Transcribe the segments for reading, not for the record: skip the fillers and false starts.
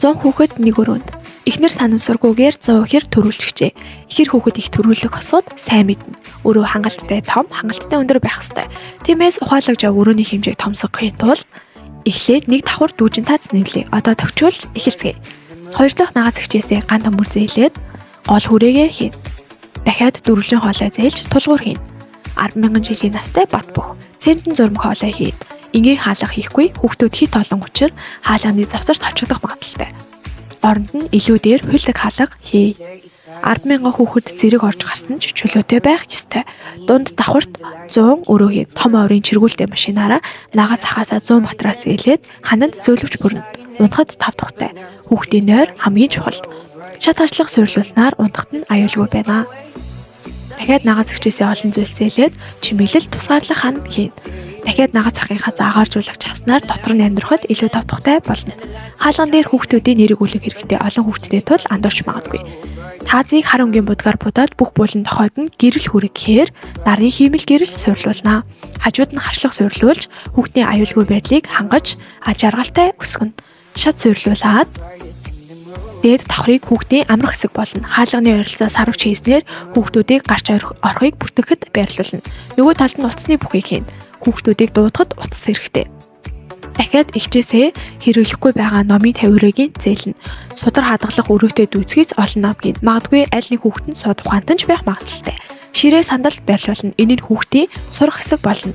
100 хүүхэд нэг өрөөнд. Эхнэр санамсаргүйгээр 100 ихэр төрүүлчихжээ. Ихэр хүүхэд их төрүүлэх осууд сайн мэднэ. Өрөө хангалттай том, хангалттай өндөр байх ёстой. Тиймээс ухаалаг жав өрөөний хэмжээг томсгохын тулд эхлээд нэг давхар дүүжин таац нэмлээ. Одоо төвчүүлж эхэлцгээе. Хоёр дахь нагаас хичээсээ ган төмөр зээлээд гол хүрээгээ хийнэ. Дахиад дөрвөлжин хоолой зээлж тулгуур хийнэ. 10,000 жилийн настай бат бөх. Цэмтэн зурм хоолой хийнэ. Ингийн хаалга хийхгүй хүүхдүүд хит олон учир хаалганы завсарт тавчдах магадaltaй. Оронд нь илүү дээр хуйлаг хаалга хий. 10,000 хүүхэд зэрэг орж гарсан ч чөлөөтэй байх ёстой. Дунд давхарт 100 өрөө хий. Том оврын чиргүүлтэй машинаараа нагаз цахаасаа 100 матрас ээлээд хананд зөөлөвч бүрнэ. Унтахад 5 тухтай. Хүүхдийн нойр хамгийн чухал. Шат хашлах суйрлуулснаар унтахад нь аюулгүй байна. Дахиад нагаз хичээсээ олон зүйлс зээлээд чимэглэл тусгаарлах хан хийнэ. Дахиад нагаз ахынхаас агааржуулагч хаснаар дотор нь амьдрахад илүү тавтахтай болно. Хаалган дээр хүүхдүүдийн нэрийг үлэх хэрэгтэй олон хүүхдтэй тул андуурч магадгүй. Таазыг хар өнгийн будгаар будаад бүх буулан тохойд нь гэрэл хүргэхээр нарын хиймэл гэрэл суйрлуулнаа. Хажууд нь харшлах суйрлуулж хүүхдийн аюулгүй байдлыг хангаж ажааргалтай өсгөнө. Шат суйрлуулад дээд давхрыг хүүхдийн амрах хэсэг болно. Хаалганы ойролцоо сарвч хийснээр хүүхдүүдийг гарч орохыг бүртгэхэд байрлуулна. Нөгөө талд нь утасны бүхийг хийнэ. Хүүхдүүдийг дуудахад утас хэрэгтэй. Дахиад ихчээсээ хэрэглэхгүй байгаа номын тавиурыг зээлнэ. Судар хадгалах өрөөтэй дүүцгээс олон ном гин. Магадгүй аль нэг хүүхэд нь сууд ухаантай ч байх магадaltaй. Ширээ сандалд байрлуулна. Энэ нь хүүхдийн сурах хэсэг болно.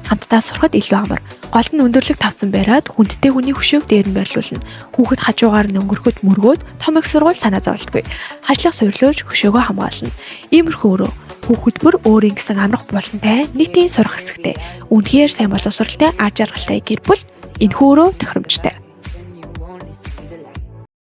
Хамтдаа сурахад илүү амар. Голд нь өндөрлөг тавцан бариад хүндтэй хүний хөшөөг дээр нь байрлуулна. Хүүхэд хажуугаар нь өнгөрөхөд мөргөөд том их сургууль санаа зовлтгүй. Хашлах суйрлуулж хөшөөгөө хамгаална. Иймэрхүү өрөө хүүхэд бүр өөрийн гэсэн амрах болонтай нийтийн сурах хэсэгтэй. Үнэхээр сайн боловсралтай аж аргалтай гэр бүл энэхүү өрөө тохиромжтой.